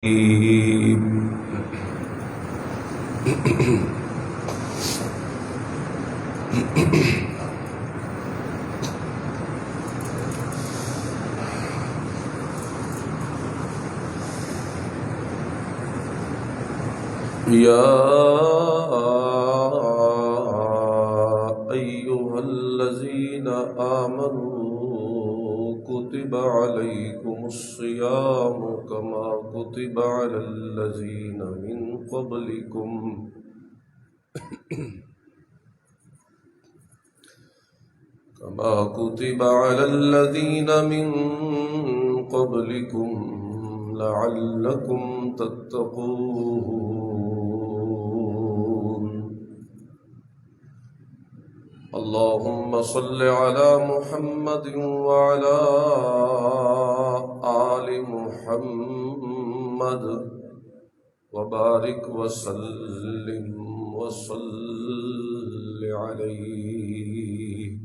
يا أيها الذين آمنوا كتب عليكم الصيام كما كتب على الذين من قبلكم لعلكم تتقون. اللهم صل على محمد وعلى آل محمد وبارك وسلم وصل عليه.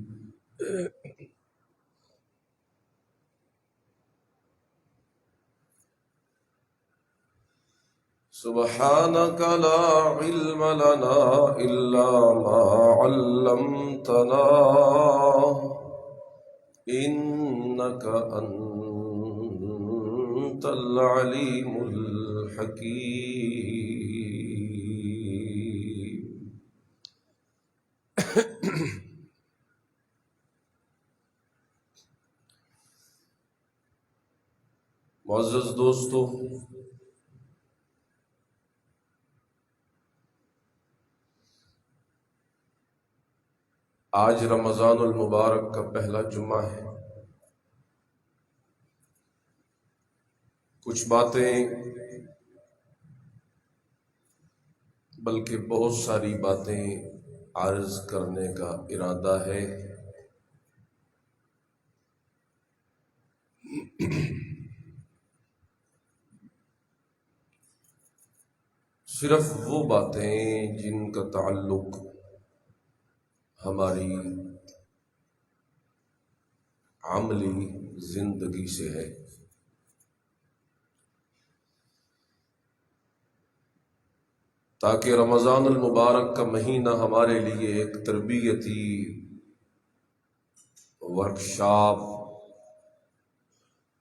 سبحانك لا علم لنا إلا ما علمتنا إنك أنت العليم الحكيم. معزز دوستو، آج رمضان المبارک کا پہلا جمعہ ہے. کچھ باتیں بلکہ بہت ساری باتیں عرض کرنے کا ارادہ ہے. صرف وہ باتیں جن کا تعلق ہماری عملی زندگی سے ہے، تاکہ رمضان المبارک کا مہینہ ہمارے لیے ایک تربیتی ورکشاپ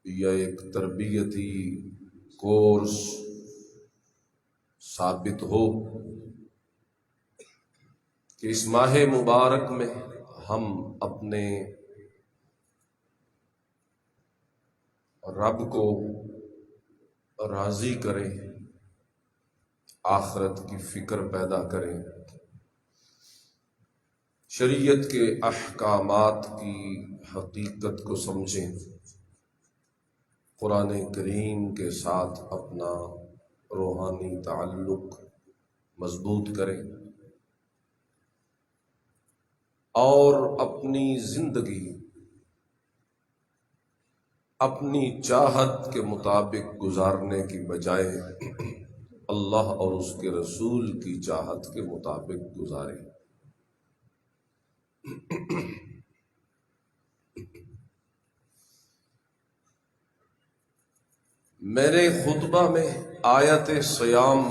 یا ایک تربیتی کورس ثابت ہو کہ اس ماہ مبارک میں ہم اپنے رب کو راضی کریں، آخرت کی فکر پیدا کریں، شریعت کے احکامات کی حقیقت کو سمجھیں، قرآن کریم کے ساتھ اپنا روحانی تعلق مضبوط کریں اور اپنی زندگی اپنی چاہت کے مطابق گزارنے کی بجائے اللہ اور اس کے رسول کی چاہت کے مطابق گزاریں. میرے خطبہ میں آیت صیام،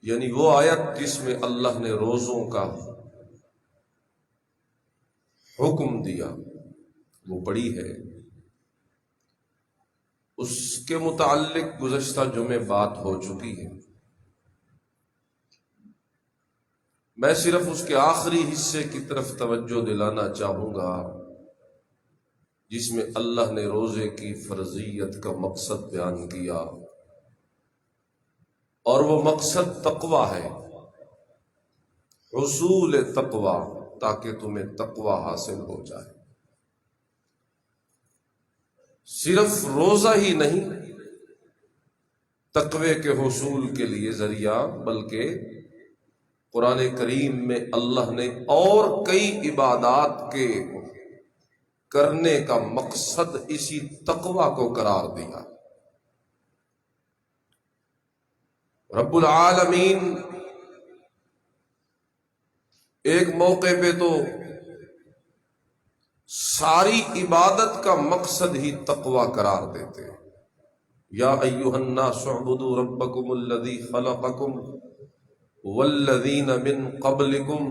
یعنی وہ آیت جس میں اللہ نے روزوں کا حکم دیا، وہ پڑھی ہے. اس کے متعلق گزشتہ جمعے بات ہو چکی ہے. میں صرف اس کے آخری حصے کی طرف توجہ دلانا چاہوں گا جس میں اللہ نے روزے کی فرضیت کا مقصد بیان کیا، اور وہ مقصد تقوی ہے، حصول تقوی، تاکہ تمہیں تقوی حاصل ہو جائے. صرف روزہ ہی نہیں تقوی کے حصول کے لیے ذریعہ، بلکہ قرآن کریم میں اللہ نے اور کئی عبادات کے کرنے کا مقصد اسی تقوی کو قرار دیا. رب العالمین ایک موقع پہ تو ساری عبادت کا مقصد ہی تقوی قرار دیتے ہیں. یا ایھا الناس اعبدوا ربکم الذی خلقکم والذین من قبلکم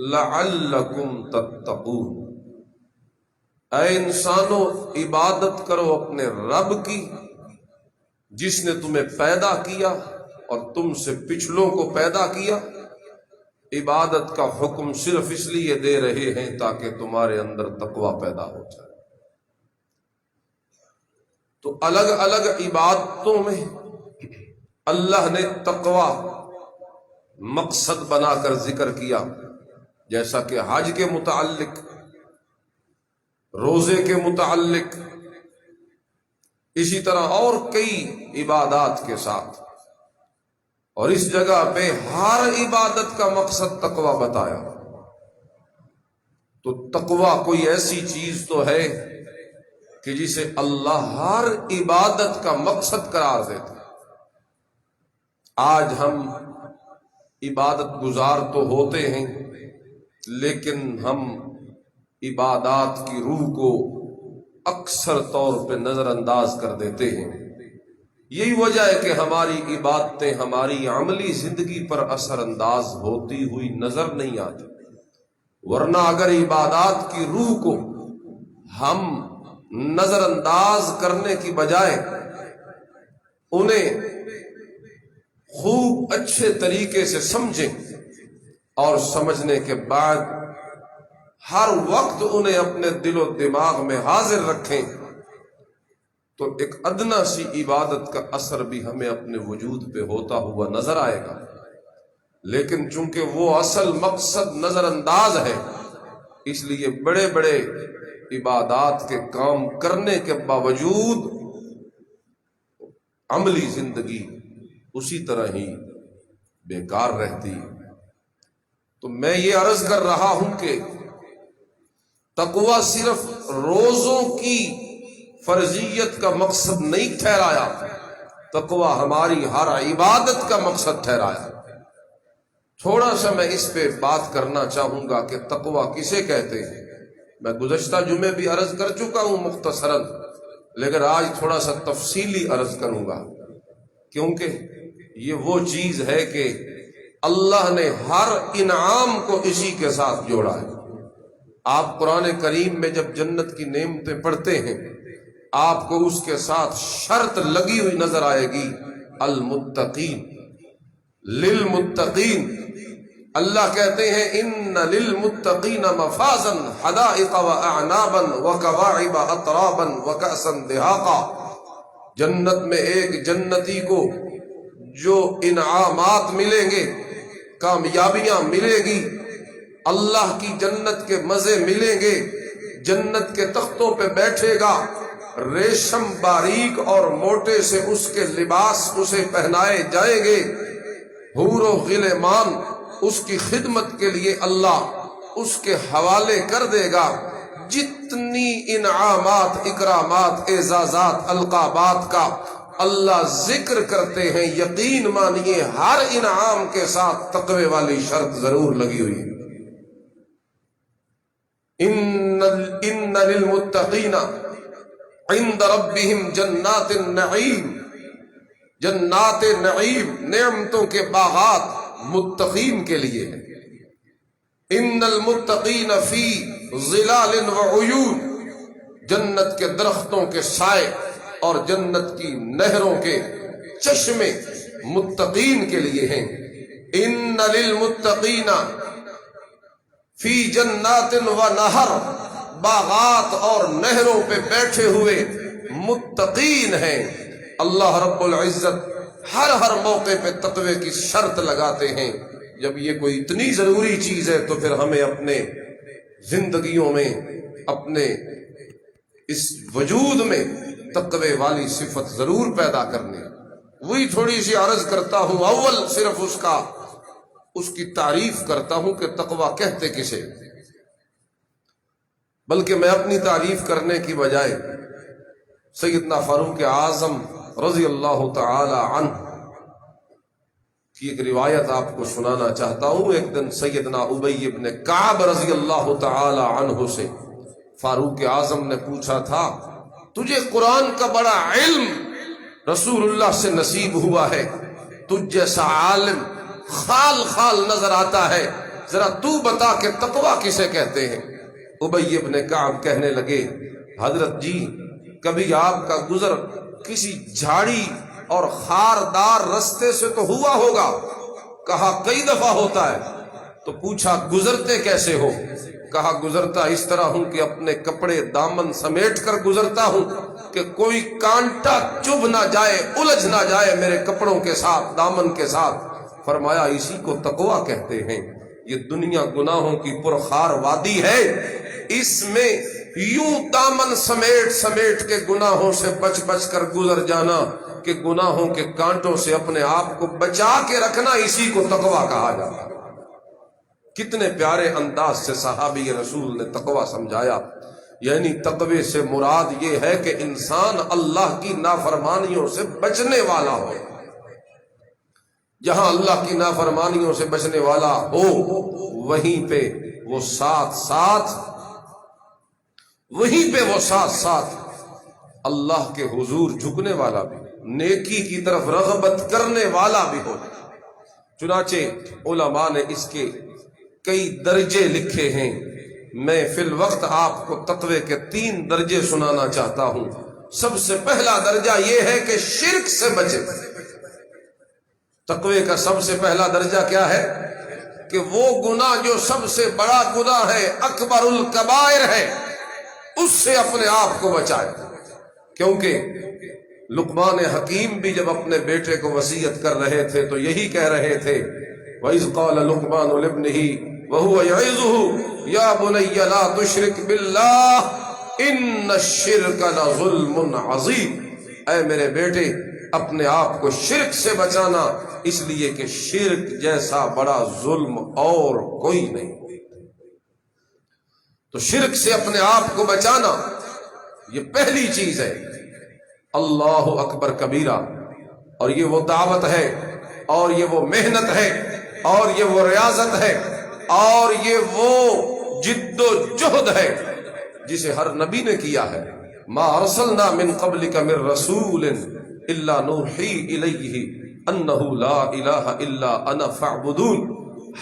لعلکم تتقون، اے انسانوں عبادت کرو اپنے رب کی جس نے تمہیں پیدا کیا اور تم سے پچھلوں کو پیدا کیا۔ عبادت کا حکم صرف اس لیے دے رہے ہیں تاکہ تمہارے اندر تقوی پیدا ہو جائے۔ تو الگ الگ عبادتوں میں اللہ نے تقوی مقصد بنا کر ذکر کیا، جیسا کہ حج کے متعلق، روزے کے متعلق، اسی طرح اور کئی عبادات کے ساتھ، اور اس جگہ پہ ہر عبادت کا مقصد تقوی بتایا۔ تو تقوی کوئی ایسی چیز تو ہے کہ جسے اللہ ہر عبادت کا مقصد قرار دیتا۔ آج ہم عبادت گزار تو ہوتے ہیں، لیکن ہم عبادات کی روح کو اکثر طور پہ نظر انداز کر دیتے ہیں۔ یہی وجہ ہے کہ ہماری عبادتیں ہماری عملی زندگی پر اثر انداز ہوتی ہوئی نظر نہیں آتی، ورنہ اگر عبادات کی روح کو ہم نظر انداز کرنے کی بجائے انہیں خوب اچھے طریقے سے سمجھیں اور سمجھنے کے بعد ہر وقت انہیں اپنے دل و دماغ میں حاضر رکھیں تو ایک ادنا سی عبادت کا اثر بھی ہمیں اپنے وجود پہ ہوتا ہوا نظر آئے گا۔ لیکن چونکہ وہ اصل مقصد نظر انداز ہے، اس لیے بڑے بڑے عبادات کے کام کرنے کے باوجود عملی زندگی اسی طرح ہی بیکار رہتی ہے۔ تو میں یہ عرض کر رہا ہوں کہ تقوی صرف روزوں کی فرضیت کا مقصد نہیں ٹھہرایا، تقوی ہماری ہر عبادت کا مقصد ٹھہرایا۔ تھوڑا سا میں اس پہ بات کرنا چاہوں گا کہ تقوی کسے کہتے ہیں۔ میں گزشتہ جمعے بھی عرض کر چکا ہوں مختصراً، لیکن آج تھوڑا سا تفصیلی عرض کروں گا، کیونکہ یہ وہ چیز ہے کہ اللہ نے ہر انعام کو اسی کے ساتھ جوڑا ہے۔ آپ قرآن کریم میں جب جنت کی نعمتیں پڑھتے ہیں، آپ کو اس کے ساتھ شرط لگی ہوئی نظر آئے گی، المتقین، للمتقین۔ اللہ کہتے ہیں ان للمتقین مفازا حدائق واعنابا وکواعب اترابا وکأسا دہاقا۔ جنت میں ایک جنتی کو جو انعامات ملیں گے، کامیابیاں ملے گی، اللہ کی جنت کے مزے ملیں گے، جنت کے تختوں پہ بیٹھے گا، ریشم باریک اور موٹے سے اس کے لباس اسے پہنائے جائیں گے، حور و غلمان اس کی خدمت کے لیے اللہ اس کے حوالے کر دے گا۔ جتنی انعامات، اکرامات، اعزازات، القابات کا اللہ ذکر کرتے ہیں، یقین مانیے ہر انعام کے ساتھ تقوی والی شرط ضرور لگی ہوئی ہے۔ ان للمتقین عند ربهم جنات النعیم، جنات نعیم، نعمتوں کے باغات متقین کے لیے ہے۔ ان المتقین فی ظلال وعیون، جنت کے درختوں کے سائے اور جنت کی نہروں کے چشمے متقین کے لیے ہیں۔ ان للمتقین فی جنات ونہر، باغات اور نہروں پہ بیٹھے ہوئے متقین ہیں۔ اللہ رب العزت ہر موقع پہ تقوی کی شرط لگاتے ہیں۔ جب یہ کوئی اتنی ضروری چیز ہے تو پھر ہمیں اپنے زندگیوں میں، اپنے اس وجود میں تقوی والی صفت ضرور پیدا کرنی۔ وہی تھوڑی سی عرض کرتا ہوں، اول صرف اس کی تعریف کرتا ہوں کہ تقوی کہتے کسے، بلکہ میں اپنی تعریف کرنے کی بجائے سیدنا فاروق اعظم رضی اللہ تعالی عنہ کی ایک روایت آپ کو سنانا چاہتا ہوں۔ ایک دن سیدنا ابی بن کعب رضی اللہ تعالی عنہ سے فاروق اعظم نے پوچھا تھا، تجھے قرآن کا بڑا علم رسول اللہ سے نصیب ہوا ہے، تجھ جیسا عالم خال خال نظر آتا ہے، ذرا تو بتا کہ تقویٰ کسے کہتے ہیں؟ ابی ابن کعب کہنے لگے حضرت جی کبھی آپ کا گزر کسی جھاڑی اور خاردار رستے سے تو ہوا ہوگا؟ کہا کئی دفعہ ہوتا ہے۔ تو پوچھا گزرتے کیسے ہو؟ کہا گزرتا اس طرح ہوں کہ اپنے کپڑے دامن سمیٹ کر گزرتا ہوں کہ کوئی کانٹا چبھ نہ جائے، الجھ نہ جائے میرے کپڑوں کے ساتھ، دامن کے ساتھ۔ فرمایا اسی کو تقویٰ کہتے ہیں۔ یہ دنیا گناہوں کی پرخار وادی ہے، اس میں یوں دامن سمیٹ سمیٹ کے گناہوں سے بچ بچ کر گزر جانا کہ گناہوں کے کانٹوں سے اپنے آپ کو بچا کے رکھنا، اسی کو تقویٰ کہا جاتا ہے۔ کتنے پیارے انداز سے صحابی رسول نے تقویٰ سمجھایا، یعنی تقوی سے مراد یہ ہے کہ انسان اللہ کی نافرمانیوں سے بچنے والا ہو۔ جہاں اللہ کی نافرمانیوں سے بچنے والا ہو وہیں پہ وہ ساتھ ساتھ اللہ کے حضور جھکنے والا بھی، نیکی کی طرف رغبت کرنے والا بھی ہو۔ چنانچہ علماء نے اس کے کئی درجے لکھے ہیں، میں فی الوقت آپ کو تقوی کے 3 درجے سنانا چاہتا ہوں۔ سب سے پہلا درجہ یہ ہے کہ شرک سے بچے۔ تقوی کا سب سے پہلا درجہ کیا ہے؟ کہ وہ گناہ جو سب سے بڑا گناہ ہے، اکبر الکبائر ہے، اس سے اپنے آپ کو بچائے۔ کیونکہ لقمان حکیم بھی جب اپنے بیٹے کو وصیت کر رہے تھے تو یہی کہہ رہے تھے، وَإِذْ قَالَ لُقْمَانُ لِابْنِهِ وَهُوَ يَعِظُهُ يَا بُنَيَّ لَا تُشْرِكْ بِاللَّهِ إِنَّ الشِّرْكَ لَظُلْمٌ عَظِيمٌ۔ اے میرے بیٹے اپنے آپ کو شرک سے بچانا، اس لیے کہ شرک جیسا بڑا ظلم اور کوئی نہیں۔ تو شرک سے اپنے آپ کو بچانا یہ پہلی چیز ہے۔ اللہ اکبر کبیرہ، اور یہ وہ دعوت ہے، اور یہ وہ محنت ہے، اور یہ وہ ریاضت ہے، اور یہ وہ جد و جہد ہے جسے ہر نبی نے کیا ہے۔ ما ارسلنا من قبلک من رسول الا نوحی الیہ انہ لا الہ الا انا فاعبدون۔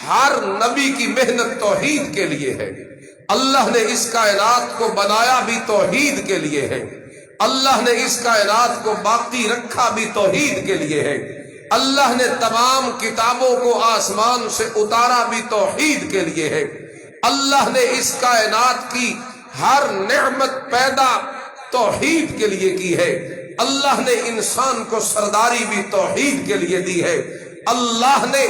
ہر نبی کی محنت توحید کے لیے ہے۔ اللہ نے اس کائنات کو بنایا بھی توحید کے لیے ہے، اللہ نے اس کائنات کو باقی رکھا بھی توحید کے لیے ہے، اللہ نے تمام کتابوں کو آسمان سے اتارا بھی توحید کے لیے ہے، اللہ نے اس کائنات کی ہر نعمت پیدا توحید کے لیے کی ہے، اللہ نے انسان کو سرداری بھی توحید کے لیے دی ہے، اللہ نے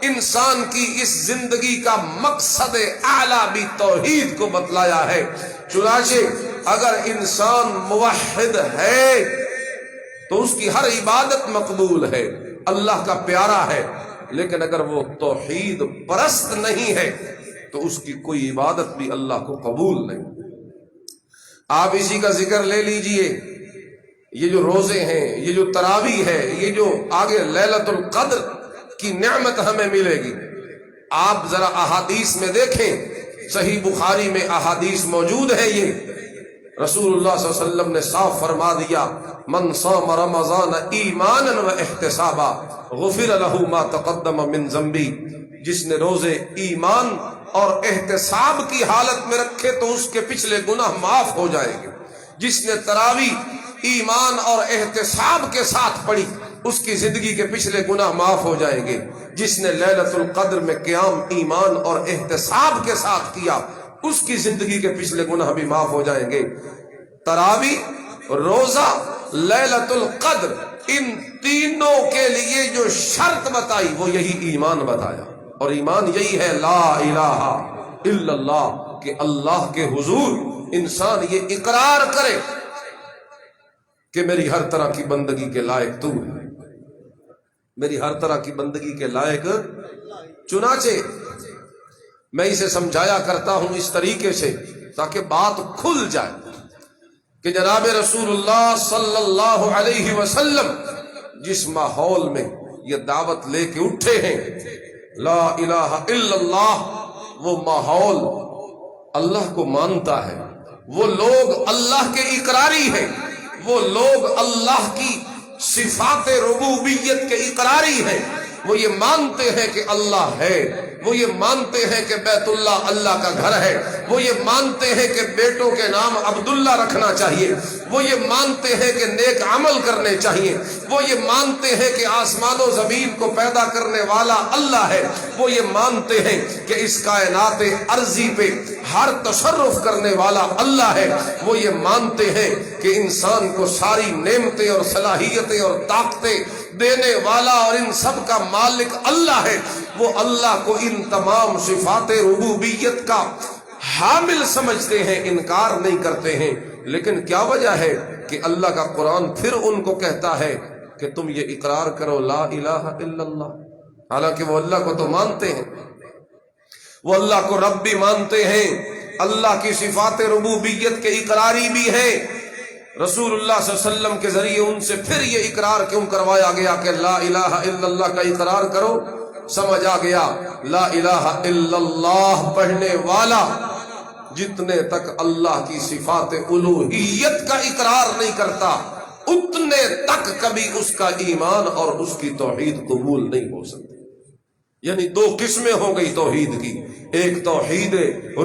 انسان کی اس زندگی کا مقصد اعلیٰ بھی توحید کو بتلایا ہے۔ چنانچہ اگر انسان موحد ہے تو اس کی ہر عبادت مقبول ہے، اللہ کا پیارا ہے، لیکن اگر وہ توحید پرست نہیں ہے تو اس کی کوئی عبادت بھی اللہ کو قبول نہیں۔ آپ اسی کا ذکر لے لیجئے، یہ جو روزے ہیں، یہ جو تراویح ہے، یہ جو آگے لیلۃ القدر کی نعمت ہمیں ملے گی، آپ ذرا احادیث میں دیکھیں، صحیح بخاری میں احادیث موجود ہے، یہ رسول اللہ صلی اللہ علیہ وسلم نے صاف فرما دیا، من صام رمضان ایمانا و احتسابا غفر له ما تقدم من ذنبی، جس نے روزے ایمان اور احتساب کی حالت میں رکھے تو اس کے پچھلے گناہ معاف ہو جائیں گے۔ جس نے تراویح ایمان اور احتساب کے ساتھ پڑھی اس کی زندگی کے پچھلے گناہ معاف ہو جائیں گے۔ جس نے لیلۃ القدر میں قیام ایمان اور احتساب کے ساتھ کیا اس کی زندگی کے پچھلے گناہ بھی معاف ہو جائیں گے۔ تراویح، روزہ، لیلۃ القدر، ان تینوں کے لیے جو شرط بتائی وہ یہی ایمان بتایا، اور ایمان یہی ہے لا الہ الا اللہ، کہ اللہ کے حضور انسان یہ اقرار کرے کہ میری ہر طرح کی بندگی کے لائق تو ہے، میری ہر طرح کی بندگی کے لائق۔ چنانچہ میں اسے سمجھایا کرتا ہوں اس طریقے سے تاکہ بات کھل جائے کہ جناب رسول اللہ صلی اللہ علیہ وسلم جس ماحول میں یہ دعوت لے کے اٹھے ہیں لا الہ الا اللہ، وہ ماحول اللہ کو مانتا ہے، وہ لوگ اللہ کے اقراری ہیں، وہ لوگ اللہ کی صفات ربوبیت کے اقراری ہیں، وہ یہ مانتے ہیں کہ اللہ ہے، وہ یہ مانتے ہیں کہ بیت اللہ اللہ کا گھر ہے، وہ یہ مانتے ہیں کہ بیٹوں کے نام عبداللہ رکھنا چاہیے، وہ یہ مانتے ہیں کہ نیک عمل کرنے چاہیے، وہ یہ مانتے ہیں کہ آسمان و زمین کو پیدا کرنے والا اللہ ہے، وہ یہ مانتے ہیں کہ اس کائنات ارضی پہ ہر تصرف کرنے والا اللہ ہے، وہ یہ مانتے ہیں کہ انسان کو ساری نعمتیں اور صلاحیتیں اور طاقتیں دینے والا اور ان سب کا مالک اللہ ہے، وہ اللہ کو ان تمام صفات ربوبیت کا حامل سمجھتے ہیں، انکار نہیں کرتے ہیں۔ لیکن کیا وجہ ہے کہ اللہ کا قرآن پھر ان کو کہتا ہے کہ تم یہ اقرار کرو لا الہ الا اللہ، حالانکہ وہ اللہ کو تو مانتے ہیں، وہ اللہ کو رب بھی مانتے ہیں، اللہ کی صفات ربوبیت کے اقراری بھی ہیں۔ رسول اللہ صلی اللہ علیہ وسلم کے ذریعے ان سے پھر یہ اقرار کیوں کروایا گیا کہ لا الہ الا اللہ کا اقرار کرو؟ سمجھ آ گیا لا الہ الا اللہ پڑھنے والا جتنے تک اللہ کی صفات الوہیت کا اقرار نہیں کرتا اتنے تک کبھی اس کا ایمان اور اس کی توحید قبول نہیں ہو سکتی۔ یعنی دو قسمیں ہو گئی توحید کی، ایک توحید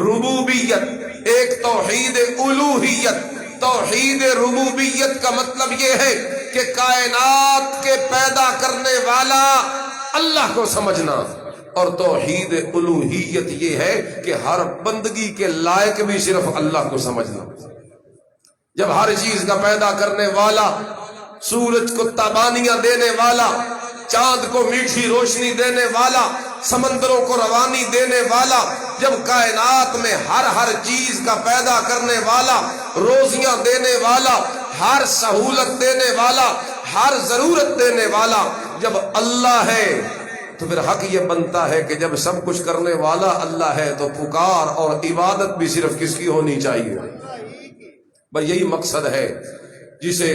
ربوبیت، ایک توحید الوہیت۔ توحید ربوبیت کا مطلب یہ ہے کہ کائنات کے پیدا کرنے والا اللہ کو سمجھنا، اور توحید الوہیت یہ ہے کہ ہر بندگی کے لائق بھی صرف اللہ کو سمجھنا۔ جب ہر چیز کا پیدا کرنے والا، سورج کو تابانیاں دینے والا، چاند کو میٹھی روشنی دینے والا، سمندروں کو روانی دینے والا، جب کائنات میں ہر چیز کا پیدا کرنے والا، روزیاں دینے والا، ہر سہولت دینے والا، ہر ضرورت دینے والا جب اللہ ہے تو پھر حق یہ بنتا ہے کہ جب سب کچھ کرنے والا اللہ ہے تو پکار اور عبادت بھی صرف کس کی ہونی چاہیے؟ بس یہی مقصد ہے جسے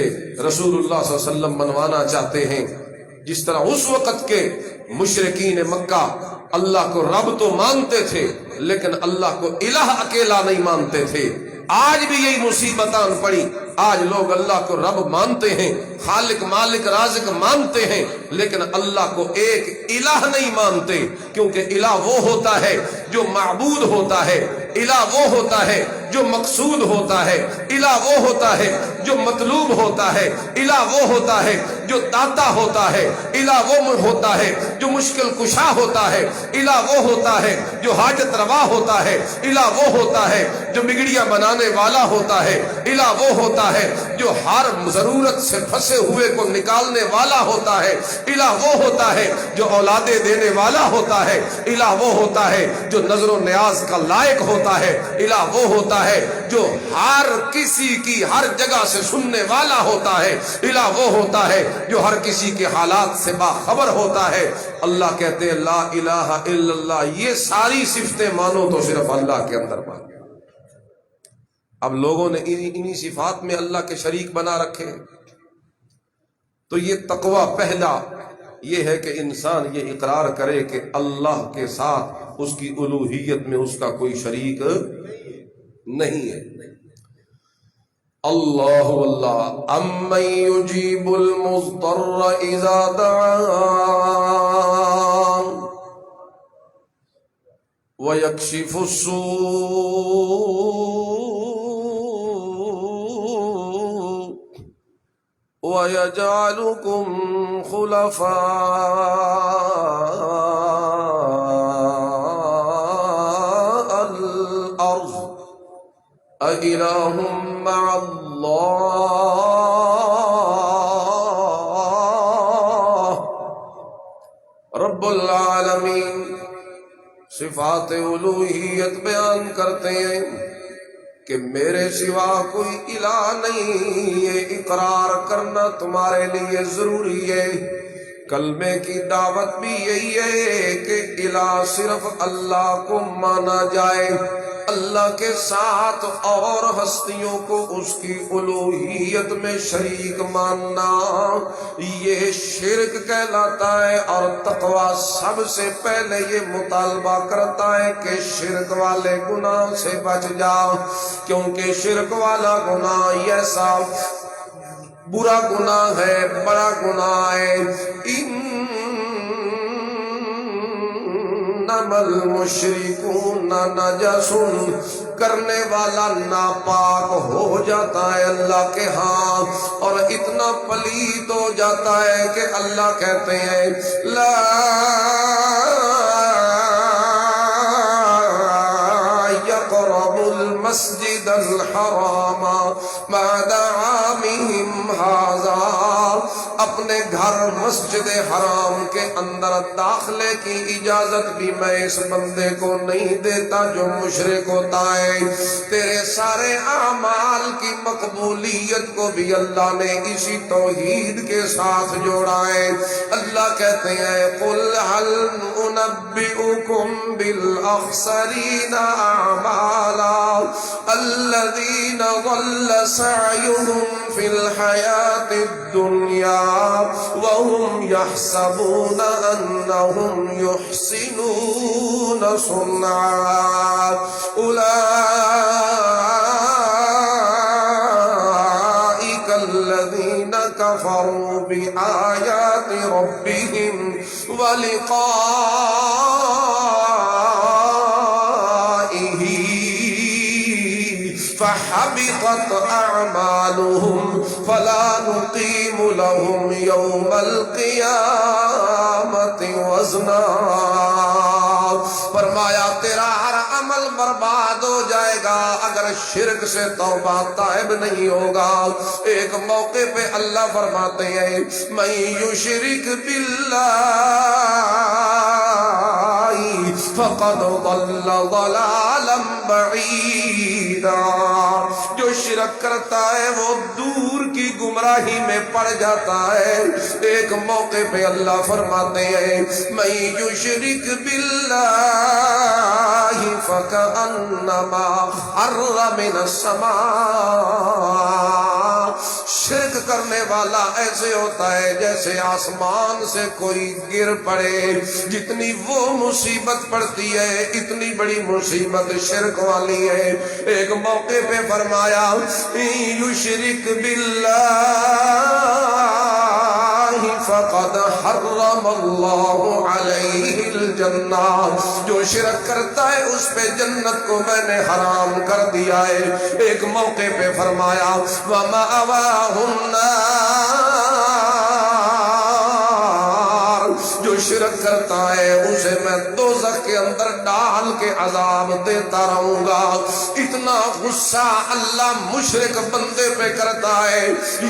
رسول اللہ صلی اللہ علیہ وسلم منوانا چاہتے ہیں۔ جس طرح اس وقت کے مشرکین مکہ اللہ کو رب تو مانتے تھے لیکن اللہ کو الہ اکیلا نہیں مانتے تھے، آج بھی یہی مصیبتاں پڑی۔ آج لوگ اللہ کو رب مانتے ہیں، خالق مالک رازق مانتے ہیں، لیکن اللہ کو ایک الہ نہیں مانتے، کیونکہ الہ وہ ہوتا ہے جو معبود ہوتا ہے، الہ وہ ہوتا ہے جو مقصود ہوتا ہے، الہ وہ ہوتا ہے جو مطلوب ہوتا ہے، الہ وہ ہوتا ہے جو داتا ہوتا ہے، الہ وہ ہوتا ہے جو مشکل کشا ہوتا ہے، الہ وہ ہوتا ہے جو حاجت روا ہوتا ہے، الہ وہ ہوتا ہے جو بگڑیاں بنانے والا ہوتا ہے، الہ وہ ہوتا ہے جو ہر ضرورت سے پھنسے ہوئے کو نکالنے والا ہوتا ہے، الہ وہ ہوتا ہے جو اولادیں دینے والا ہوتا ہے، الہ وہ ہوتا ہے جو نظر و نیاز کا لائق ہوتا ہے، الہ وہ ہوتا ہے جو ہر کسی کی ہر جگہ سے سننے والا ہوتا ہے، الہ وہ ہوتا ہے جو ہر کسی کے حالات سے باخبر ہوتا ہے۔ اللہ کہتے ہیں لا الہ الا اللہ، یہ ساری صفتیں مانو تو صرف اللہ کے اندر مانو۔ اب لوگوں نے انہی صفات میں اللہ کے شریک بنا رکھے، تو یہ تقوی پہلا یہ ہے کہ انسان یہ اقرار کرے کہ اللہ کے ساتھ اس کی الوہیت میں اس کا کوئی شریک نہیں ہے۔ اللہ واللہ امن یجیب المضطر اذا دعان ویکشف السوء وَيَجْعَلُكُمْ خُلَفَاءَ الْأَرْضِ أَإِلَٰهٌ مَّعَ اللَّهِ۔ رب العالمین صفات الوہیت بیان کرتے ہیں کہ میرے سوا کوئی الہ نہیں، یہ اقرار کرنا تمہارے لیے ضروری ہے۔ کلمے کی دعوت بھی یہی ہے کہ الہ صرف اللہ کو مانا جائے، اللہ کے ساتھ اور ہستیوں کو اس کی الوہیت میں شریک ماننا یہ شرک کہلاتا ہے۔ اور تقوی سب سے پہلے یہ مطالبہ کرتا ہے کہ شرک والے گناہ سے بچ جاؤ، کیونکہ شرک والا گناہ ایسا برا گناہ ہے، بڑا گناہ ہے۔ انما المشرکون نجس، کرنے والا ناپاک ہو جاتا ہے اللہ کے ہاں، اور اتنا پلید ہو جاتا ہے کہ اللہ کہتے ہیں لا يقرب المسجد الحرام بعد عامهم هذا، اپنے گھر مسجد حرام کے اندر داخلے کی اجازت بھی میں اس بندے کو نہیں دیتا جو مشرک ہوتا ہے۔ تیرے سارے اعمال کی مقبولیت کو بھی اللہ نے اسی توحید کے ساتھ جوڑا ہے۔ اللہ کہتے ہیں قل هل انبئکم بالاخسرین اعمالا الذین ضل سعیهم فی الحیاة الدنیا وهم يحسبون أنهم يحسنون صنعا أولئك الذين كفروا بآيات ربهم ولقائه فحبطت أعمالهم فلا نقيم لهم يوم القيامة وزنا۔ فرمایا تیرا ہر عمل برباد ہو جائے گا اگر شرک سے توبہ طائب نہیں ہوگا۔ ایک موقع پہ اللہ فرماتے ہیں من یشرک باللہ فقد ضل ضلالا بعیدا، جو شرک کرتا ہے وہ دور کی گمراہی میں پڑ جاتا ہے۔ ایک موقع پہ اللہ فرماتے ہیں من یشرک باللہ فکأنما خر من السماء، شرک کرنے والا ایسے ہوتا ہے جیسے آسمان سے کوئی گر پڑے۔ جتنی وہ مصیبت پڑتی ہے اتنی بڑی مصیبت شرک والی ہے۔ ایک موقع پہ فرمایا یشرک باللہ فقد حرم اللہ علیہ الجنہ، جو شرک کرتا ہے اس پہ جنت کو میں نے حرام کر دیا ہے۔ ایک موقع پہ فرمایا وَمَأْوَاهُ النَّارُ، جو شرک کرتا ہے اسے میں دوزخ کے اندر ڈال کے عذاب دیتا رہوں گا۔ اتنا غصہ اللہ مشرک بندے پہ کرتا ہے۔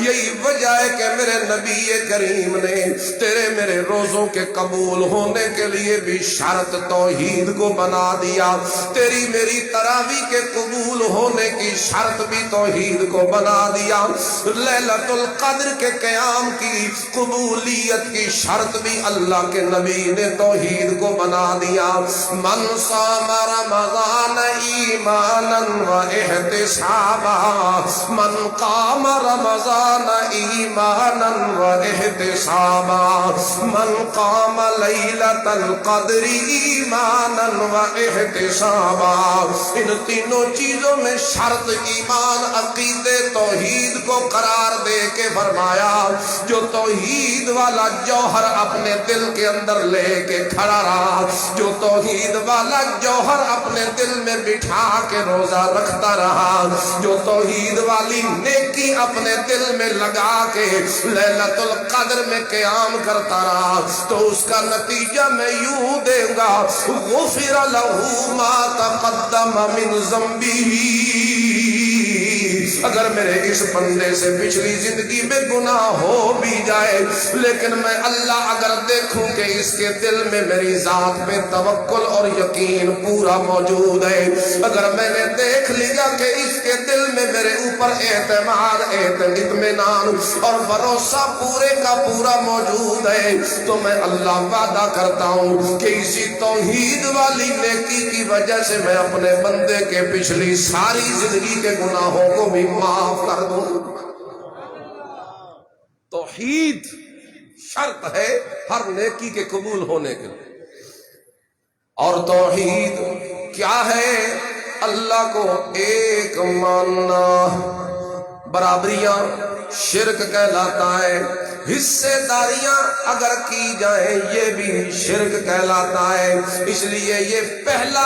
یہی وجہ ہے کہ میرے نبی کریم نے تیرے میرے روزوں کے قبول ہونے کے لیے بھی شرط توحید کو بنا دیا، تیری میری تراویح کے قبول ہونے کی شرط بھی توحید کو بنا دیا، لیلۃ القدر کے قیام کی قبولیت کی شرط بھی اللہ کے نبی نے توحید کو بنا دیا۔ من صام رمضان ایمانا و احتسابا، من قام رمضان ایمانا و احتسابا، من قام لیلۃ القدر ایمانا و احتسابا۔ ان تینوں چیزوں میں شرط ایمان عقیدے توحید کو قرار دے کے فرمایا جو توحید والا جوہر اپنے دل کے اندر لے کے کھڑا رہا، جو توحید والا جوہر اپنے دل میں بٹھا کے روزہ رکھتا رہا، جو توحید والی نیکی اپنے دل میں لگا کے لیلۃ القدر میں قیام کرتا رہا، تو اس کا نتیجہ میں یوں دوں گا غفر له ما تقدم من ذنبه۔ اگر میرے اس بندے سے پچھلی زندگی میں گناہ ہو بھی جائے لیکن میں اللہ اگر دیکھوں کہ اس کے دل میں میری ذات پہ توکل اور یقین پورا موجود ہے، اگر میں نے دیکھ لیا کہ اس کے دل میں میرے اوپر اعتماد اطمینان اور بھروسہ پورے کا پورا موجود ہے، تو میں اللہ وعدہ کرتا ہوں کہ اسی توحید والی نیکی کی وجہ سے میں اپنے بندے کے پچھلی ساری زندگی کے گناہوں کو بھی معاف کر دوں۔ توحید شرط ہے ہر نیکی کے قبول ہونے کے لیے۔ اور توحید کیا ہے؟ اللہ کو ایک ماننا، برابریاں شرک کہلاتا ہے، حصے داریاں اگر کی جائیں یہ بھی شرک کہلاتا ہے۔ اس لیے یہ پہلا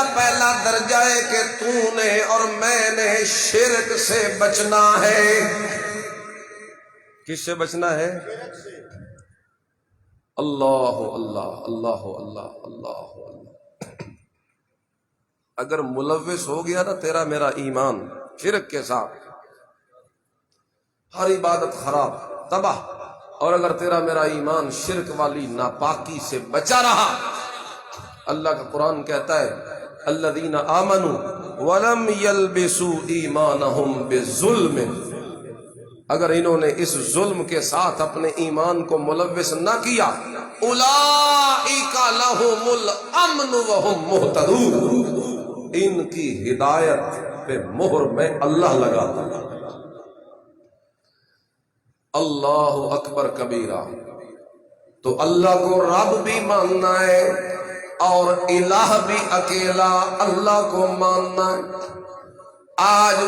درجہ ہے کہ تو نے اور میں نے شرک سے بچنا ہے۔ کس سے بچنا ہے؟ اللہ اللہ اللہ اللہ اللہ اللہ۔ اگر ملوث ہو گیا نا تیرا میرا ایمان شرک کے ساتھ، ہر عبادت خراب تباہ۔ اور اگر تیرا میرا ایمان شرک والی ناپاکی سے بچا رہا، اللہ کا قرآن کہتا ہے الذین آمنوا ولم یلبسوا ایمانہم بالظلم، اگر انہوں نے اس ظلم کے ساتھ اپنے ایمان کو ملوث نہ کیا، اولئک لہم الامن وہم مہتدون، ان کی ہدایت پہ مہر میں اللہ لگاتا ہوں۔ اللہ اکبر کبیرہ۔ تو اللہ کو رب بھی ماننا ہے اور الہ بھی اکیلا اللہ کو ماننا ہے۔ آج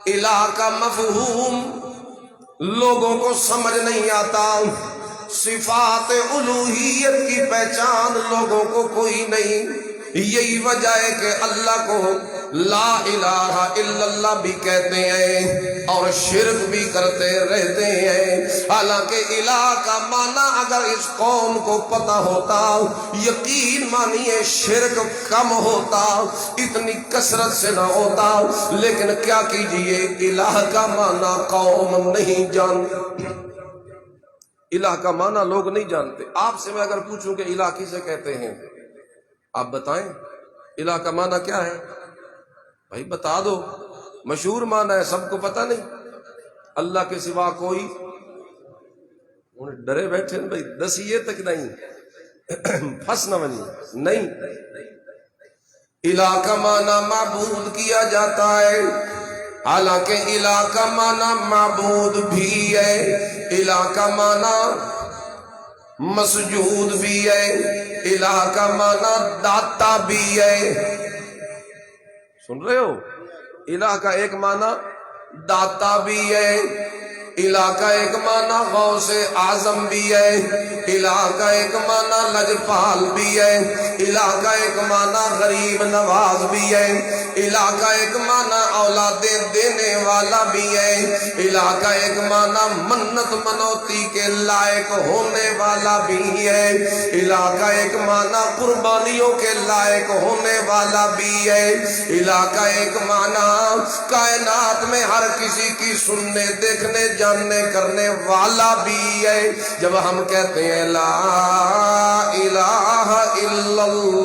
الہ کا مفہوم لوگوں کو سمجھ نہیں آتا، صفات الوہیت کی پہچان لوگوں کو کوئی نہیں۔ یہی وجہ ہے کہ اللہ کو لا الہ الا اللہ بھی کہتے ہیں اور شرک بھی کرتے رہتے ہیں۔ حالانکہ الہ کا معنی اگر اس قوم کو پتہ ہوتا، یقین مانیے شرک کم ہوتا، اتنی کثرت سے نہ ہوتا۔ لیکن کیا کیجئے، الہ کا معنی قوم نہیں جانتے، الہ کا معنی لوگ نہیں جانتے۔ آپ سے میں اگر پوچھوں کہ الہ کسے کہتے ہیں، آپ بتائیں الہ کا معنی کیا ہے؟ بھائی بتا دو، مشہور معنی ہے سب کو پتہ نہیں۔ اللہ کے سوا کوئی، ڈرے بیٹھے ہیں بھائی دسیے تک نہیں، پھنس نہ بنی نہیں۔ الہ کا معنی معبود کیا جاتا ہے، حالانکہ الہ کا معنی معبود بھی ہے، الہ کا معنی مسجود بھی ہے، الہ کا معنی داتا بھی ہے۔ سن رہے ہو؟ الہ کا ایک معنی داتا بھی ہے، الہ کا ایک معنی غوث اعظم بھی ہے، الہ کا ایک معنی لجپال بھی ہے، الہ کا ایک معنی غریب نواز بھی ہے، الہ کا ایک معنی اولادیں دینے والا بھی ہے، الہ کا ایک معنی منت منوتی کے لائق ہونے والا بھی ہے، الہ کا ایک معنی قربانیوں کے لائق ہونے والا بھی ہے، الہ کا ایک معنی کائنات میں ہر کسی کی سننے دیکھنے جاننے کرنے والا بھی ہے۔ جب ہم کہتے ہیں لا الہ الا اللہ،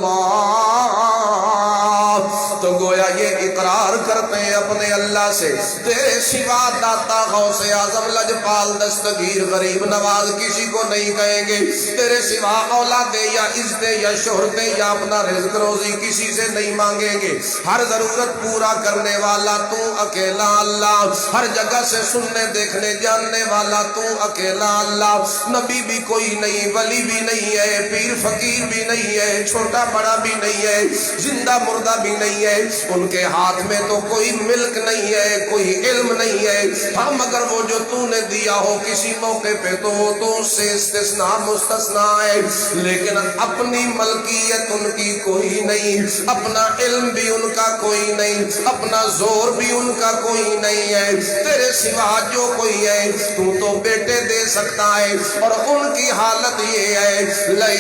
تو گویا یہ اقرار کرتے ہیں اپنے اللہ سے تیرے سوا داتا غوث اعظم لجپال دستگیر غریب نواز کسی کو نہیں کہیں گے، تیرے سوا اولادیں یا عزتیں یا شہرتیں یا اپنا رزق روزی کسی سے نہیں مانگیں گے۔ ہر ضرورت پورا کرنے والا تو اکیلا اللہ، ہر جگہ سے سننے دیکھنے جاننے والا تو اکیلا اللہ۔ نبی بھی کوئی نہیں، ولی بھی نہیں ہے، پیر فقیر بھی نہیں ہے، چھوٹا بڑا بھی نہیں ہے، زندہ مردہ بھی نہیں ہے، ان کے ہاتھ میں تو کوئی ملک نہیں ہے، کوئی علم نہیں ہے۔ ہاں مگر وہ جو تو نے دیا ہو کسی موقع پہ تو وہ تو اس سے استثناء مستثنیٰ ہے، لیکن اپنی ملکیت ان کی کوئی نہیں، اپنا علم بھی ان کا کوئی نہیں، اپنا زور بھی ان کا کوئی نہیں ہے۔ تیرے سوا جو کوئی ہے تو بیٹے دے سکتا ہے، اور ان کی حالت یہ ہے لَن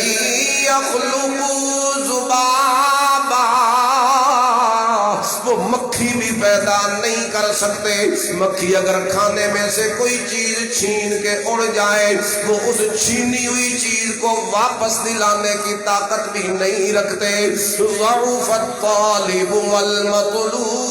يَخْلُقُوا ذُبَابًا، وہ مکھی بھی پیدا نہیں کر سکتے۔ مکھی اگر کھانے میں سے کوئی چیز چھین کے اڑ جائے، وہ اس چھینی ہوئی چیز کو واپس دلانے کی طاقت بھی نہیں رکھتے۔ ضعف الطالب والمطلوب،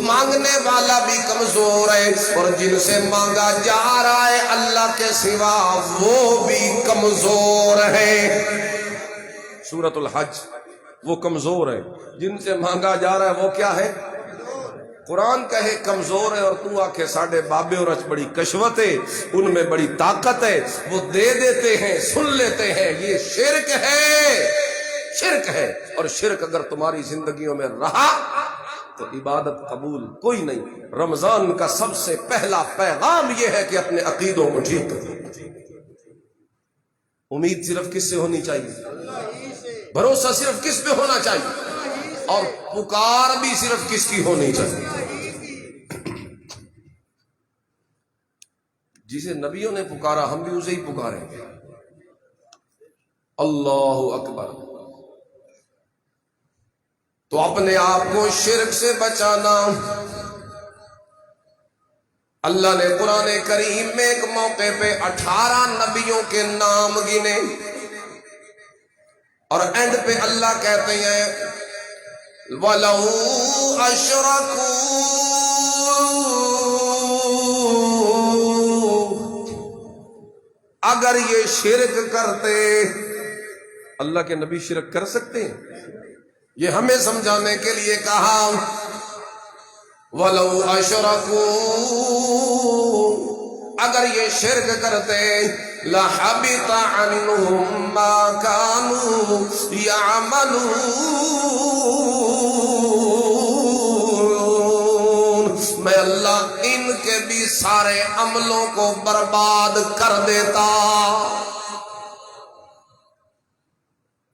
مانگنے والا بھی کمزور ہے، اور جن سے مانگا جا رہا ہے اللہ کے سوا وہ بھی کمزور ہے۔ سورۃ الحج، وہ کمزور ہے جن سے مانگا جا رہا ہے وہ کیا ہے؟ قرآن کہے کمزور ہے، اور تو آکھے ساڑھے بابے اور اچ بڑی کشوت ہے، ان میں بڑی طاقت ہے، وہ دے دیتے ہیں سن لیتے ہیں۔ یہ شرک ہے، شرک ہے، اور شرک اگر تمہاری زندگیوں میں رہا تو عبادت قبول کوئی نہیں۔ رمضان کا سب سے پہلا پیغام یہ ہے کہ اپنے عقیدوں کو ٹھیک کرو۔ امید صرف کس سے ہونی چاہیے؟ بھروسہ صرف کس پہ ہونا چاہیے؟ اور پکار بھی صرف کس کی ہونی چاہیے؟ جسے نبیوں نے پکارا ہم بھی اسے ہی پکاریں گے۔ اللہ اکبر۔ تو اپنے آپ کو شرک سے بچانا، اللہ نے قرآن کریم میں ایک موقع پہ 18 نبیوں کے نام گنے، اور اینڈ پہ اللہ کہتے ہیں وَلَوْ أَشْرَكُوا، اگر یہ شرک کرتے۔ اللہ کے نبی شرک کر سکتے ہیں؟ یہ ہمیں سمجھانے کے لیے کہا وَلَوْ أَشْرَكُوا، اگر یہ شرک کرتے لَحَبِطَ عَنْهُمْ مَا كَانُوا يَعْمَلُونَ، میں اللہ ان کے بھی سارے عملوں کو برباد کر دیتا۔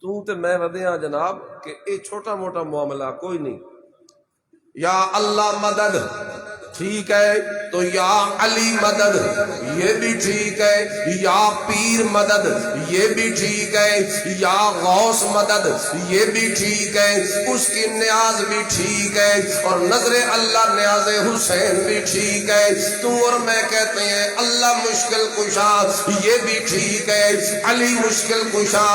تو تے میں ودیاں جناب کہ اے چھوٹا موٹا معاملہ کوئی نہیں۔ یا اللہ مدد ٹھیک ہے، تو یا علی مدد یہ بھی ٹھیک ہے، یا پیر مدد یہ بھی ٹھیک ہے، یا غوث مدد یہ بھی ٹھیک ہے، اس کی نیاز بھی ٹھیک ہے، اور نظر اللہ نیاز حسین بھی ٹھیک ہے۔ تو اور میں کہتے ہیں اللہ مشکل کشا یہ بھی ٹھیک ہے، علی مشکل کشا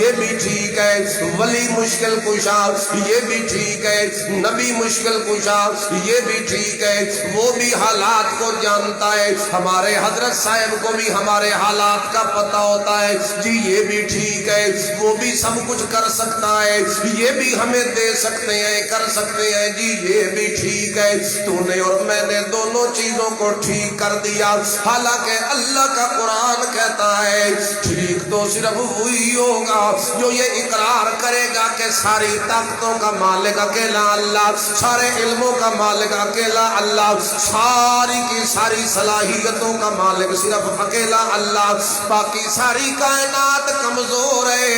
یہ بھی ٹھیک ہے، ولی مشکل کشا یہ بھی ٹھیک ہے، نبی مشکل کشا یہ بھی ٹھیک ہے، وہ بھی حالات کو جانتا ہے۔ ہمارے حضرت صاحب کو بھی ہمارے حالات کا پتہ ہوتا ہے، جی یہ بھی ٹھیک ہے، وہ بھی سب کچھ کر سکتا ہے، یہ بھی ہمیں دے سکتے ہیں، کر سکتے ہیں، جی یہ بھی ٹھیک ہے۔ تو نے اور میں نے دونوں چیزوں کو ٹھیک کر دیا، حالانکہ اللہ کا قرآن کہتا ہے ٹھیک تو صرف وہی ہوگا جو یہ اقرار کرے گا کہ ساری طاقتوں کا مالک اکیلا اللہ، سارے علموں کا مالک اکیلا اللہ، ساری کی ساری صلاحیتوں کا مالک صرف اکیلا اللہ، باقی ساری کائنات کمزور ہے،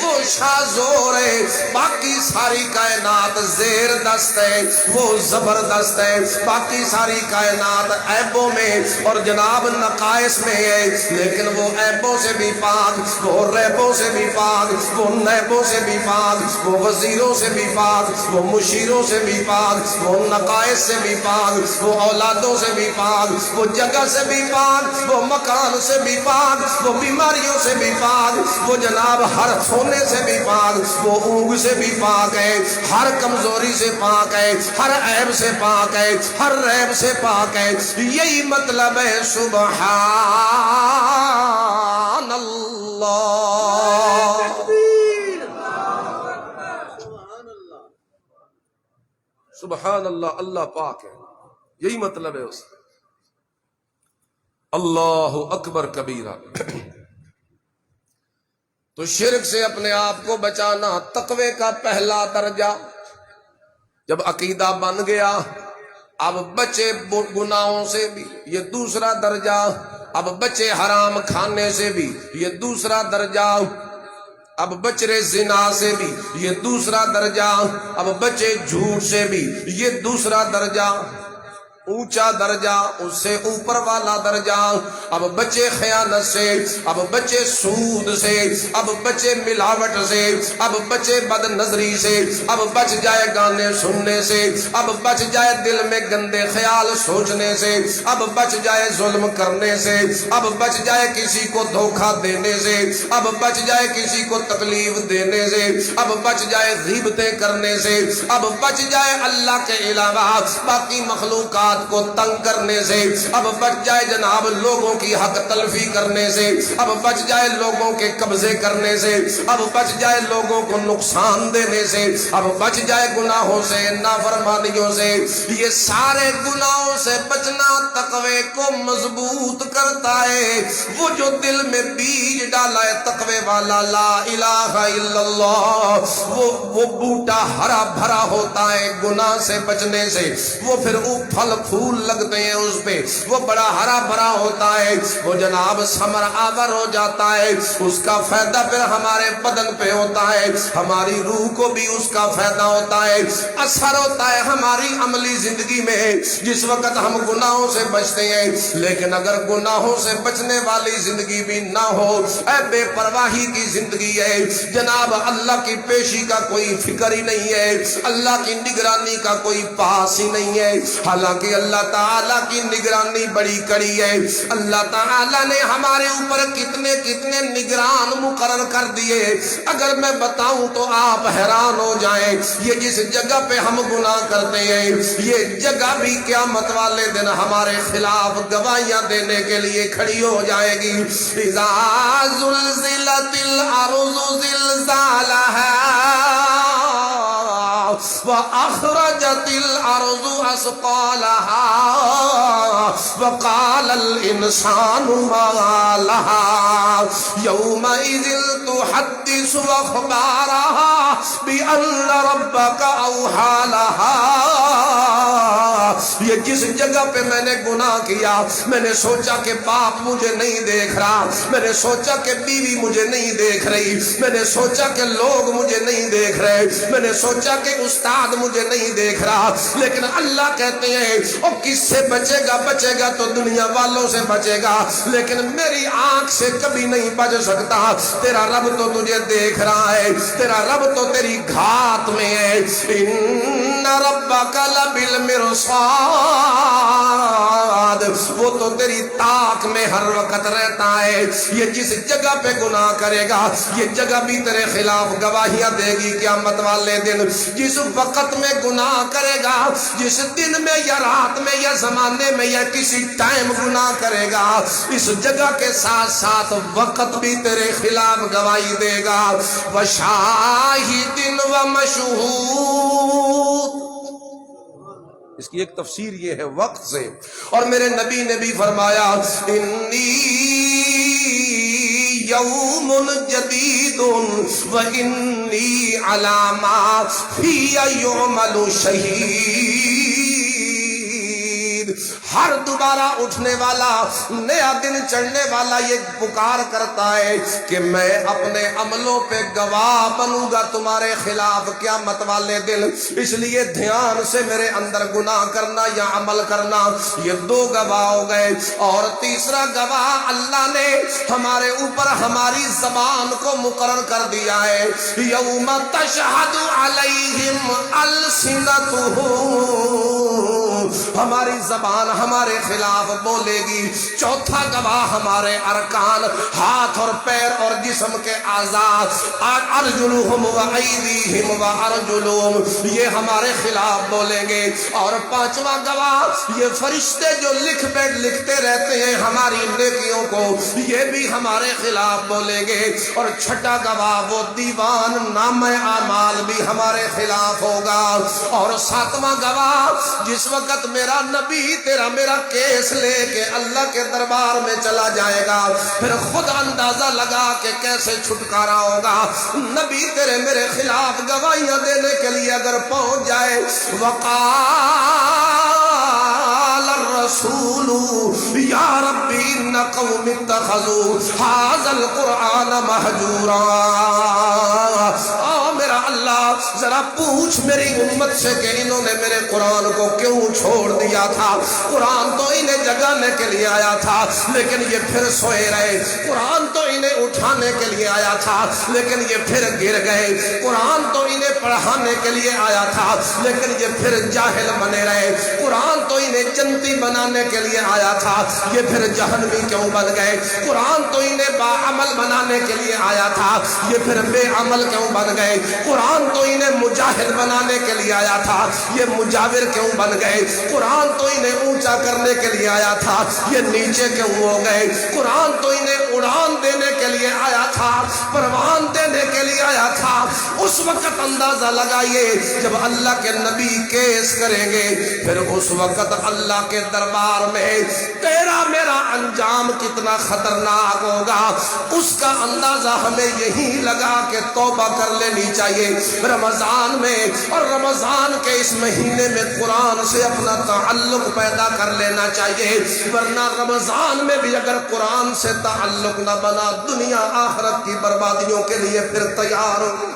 وہ شازور ہے، باقی ساری کائنات زیر دست ہے، وہ زبردست ہے، باقی ساری کائنات عیبوں میں اور جناب نقائص میں ہے، لیکن وہ عیبوں سے بھی پاک، وہ ریبوں سے بھی پاک، وہ نیبوں سے بھی پاک، وہ وزیروں سے بھی پاک، وہ مشیروں سے بھی پاک، وہ نقائص سے بھی پاک، وہ اولادوں سے بھی پاک، وہ جگہ سے بھی پاک، وہ مکان سے بھی پاک، وہ بیماریوں سے بھی پاک، وہ جناب ہر سونے سے بھی پاک، وہ اونگ سے بھی پاک ہے، ہر کمزوری سے پاک ہے، ہر عیب سے پاک ہے، ہر ریب سے پاک ہے۔ یہی مطلب ہے سبحان اللہ۔ سبحان اللہ، اللہ پاک ہے، یہی مطلب ہے اس کا۔ اللہ اکبر کبیرہ۔ تو شرک سے اپنے آپ کو بچانا تقوی کا پہلا درجہ۔ جب عقیدہ بن گیا اب بچے گناہوں سے بھی، یہ دوسرا درجہ۔ اب بچے حرام کھانے سے بھی، یہ دوسرا درجہ۔ اب بچے زنا سے بھی، یہ دوسرا درجہ۔ اب بچے جھوٹ سے بھی، یہ دوسرا درجہ، اونچا درجہ، اس سے اوپر والا درجہ۔ اب بچے خیانت سے، اب بچے سود سے، اب بچے ملاوٹ سے، اب بچے بد نظری سے، اب بچ جائے گانے سننے سے، اب بچ جائے دل میں گندے خیال سوچنے سے، اب بچ جائے ظلم کرنے سے، اب بچ جائے کسی کو دھوکہ دینے سے، اب بچ جائے کسی کو تکلیف دینے سے، اب بچ جائے غیبتیں کرنے سے، اب بچ جائے اللہ کے علاوہ باقی مخلوقات مخلوقات کو تنگ کرنے سے، اب بچ جائے جناب لوگوں کی حق تلفی کرنے سے، اب بچ جائے لوگوں کے قبضے کرنے سے، اب بچ جائے لوگوں کو نقصان دینے سے، اب بچ جائے گناہوں سے، نافرمانیوں سے۔ یہ سارے گناہوں سے بچنا تقوی کو مضبوط کرتا ہے۔ وہ جو دل میں بیج ڈالا ہے تقوی والا، لا الہ الا اللہ، وہ بوٹا ہرا بھرا ہوتا ہے گناہ سے بچنے سے، وہ پھر وہ پھل پھول لگتے ہیں اس پہ، وہ بڑا ہرا بھرا ہوتا ہے، وہ جناب ثمر آور ہو جاتا ہے، اس کا فائدہ پھر ہمارے بدن پہ ہوتا ہے، ہماری روح کو بھی اس کا فائدہ ہوتا ہے، اثر ہوتا ہے ہماری عملی زندگی میں جس وقت ہم گناہوں سے بچتے ہیں۔ لیکن اگر گناہوں سے بچنے والی زندگی بھی نہ ہو، اے بے پرواہی کی زندگی ہے جناب، اللہ کی پیشی کا کوئی فکر ہی نہیں ہے، اللہ کی نگرانی کا کوئی پاس ہی نہیں ہے، حالانکہ اللہ تعالیٰ کی نگرانی بڑی کڑی ہے۔ اللہ تعالیٰ نے ہمارے اوپر کتنے کتنے نگران مقرر کر دیے، اگر میں بتاؤں تو آپ حیران ہو جائیں۔ یہ جس جگہ پہ ہم گناہ کرتے ہیں یہ جگہ بھی قیامت والے دن ہمارے خلاف گواہیاں دینے کے لیے کھڑی ہو جائے گی۔ اذا زلزلت الارض زلزالها وأخرجت الأرض أثقالها وقال الإنسان ما لها يومئذ تحدث أخبارها بأن ربك أوحى لها۔ یہ جس جگہ پہ میں نے گناہ کیا، میں نے سوچا کہ باپ مجھے نہیں دیکھ رہا، میں نے سوچا کہ بیوی مجھے نہیں دیکھ رہی، میں نے سوچا کہ لوگ مجھے نہیں دیکھ رہے، میں نے سوچا کہ استاد مجھے نہیں دیکھ رہا، لیکن اللہ کہتے ہیں او کس سے بچے گا؟ بچے گا تو دنیا والوں سے بچے گا، لیکن میری آنکھ سے کبھی نہیں بچ سکتا۔ تیرا رب تو تجھے دیکھ رہا ہے، تیرا رب تو تیری گھات میں ہے۔ ان ربک لبالمرصاد، وہ تو تیری طاق میں ہر وقت رہتا ہے۔ یہ جس جگہ پہ گناہ کرے گا یہ جگہ بھی تیرے خلاف گواہیاں دے گی قیامت والے دن۔ جس وقت میں گناہ کرے گا، جس دن میں یا رات میں یا زمانے میں یا کسی ٹائم گناہ کرے گا، اس جگہ کے ساتھ ساتھ وقت بھی تیرے خلاف گواہی دے گا۔ وشاہد ومشہود، اس کی ایک تفسیر یہ ہے وقت سے، اور میرے نبی نے بھی فرمایا انی یوم جدید و انی علی ما فی یعمل شہید۔ ہر دوبارہ اٹھنے والا، نیا دن چڑھنے والا یہ پکار کرتا ہے کہ میں اپنے عملوں پہ گواہ بنوں گا تمہارے خلاف قیامت والے دن۔ اس لیے دھیان سے میرے اندر گناہ کرنا یا عمل کرنا، یہ دو گواہ ہو گئے، اور تیسرا گواہ اللہ نے ہمارے اوپر ہماری زبان کو مقرر کر دیا ہے۔ یوم تشہد علیہم السنتہم، ہماری زبان ہمارے خلاف بولے گی۔ چوتھا گواہ ہمارے ارکان، ہاتھ اور پیر اور جسم کے اعضاء، ارجلہم و ایدیہم و ارجلہم، یہ ہمارے خلاف بولیں گے۔ اور پانچواں گواہ یہ فرشتے جو لکھتے رہتے ہیں ہماری نیکیوں کو، یہ بھی ہمارے خلاف بولیں گے۔ اور چھٹا گواہ وہ دیوان نامہ اعمال بھی ہمارے خلاف ہوگا۔ اور ساتواں گواہ جس وقت میرا نبی تیرا میرا کیس لے کے اللہ کے دربار میں چلا جائے گا، پھر خود اندازہ لگا کہ کیسے چھٹکارا ہوگا۔ نبی تیرے میرے خلاف گواہیاں دینے کے لیے اگر پہنچ جائے، وقال الرسول یا ربی ان قوم اتخذوا هذا القرآن مہجورا۔ میرا اللہ ذرا پوچھ میری امت سے کہ انہوں نے میرے قرآن کو کیوں چھوڑ دیا تھا؟ قرآن تو انہیں جگانے کے لیے آیا تھا لیکن یہ پھر سوئے رہے، قرآن تو انہیں اٹھانے کے لیے آیا تھا لیکن یہ پھر گر گئے، قرآن تو انہیں پڑھانے کے لیے آیا تھا لیکن یہ پھر جاہل بنے رہے، قرآن تو انہیں جنتی بنانے کے لیے آیا تھا یہ پھر جہنمی کیوں بن گئے، قرآن تو انہیں باعمل بنانے کے لیے آیا تھا یہ پھر بے عمل کیوں بن گئے، قرآن تو انہیں مجاہد بنانے کے لیے آیا تھا، یہ مجاور کیوں بن گئے؟ قرآن تو انہیں اونچا کرنے کے لیے آیا تھا، یہ نیچے کیوں ہو گئے؟ قرآن تو انہیں اڑان دینے کے لیے آیا تھا، پروان دینے کے لیے آیا تھا۔ اس وقت اندازہ لگائیے جب اللہ کے نبی کیس کریں گے، پھر اس وقت اللہ کے دربار میں تیرا میرا انجام کتنا خطرناک ہوگا، اس کا اندازہ ہمیں یہی لگا کہ توبہ کر لینی چاہیے رمضان میں، اور رمضان کے اس مہینے میں قرآن سے اپنا تعلق پیدا کر لینا چاہیے، ورنہ رمضان میں بھی اگر قرآن سے تعلق نہ بنا، دنیا آخرت کی بربادیوں کے لیے پھر تیار ہو۔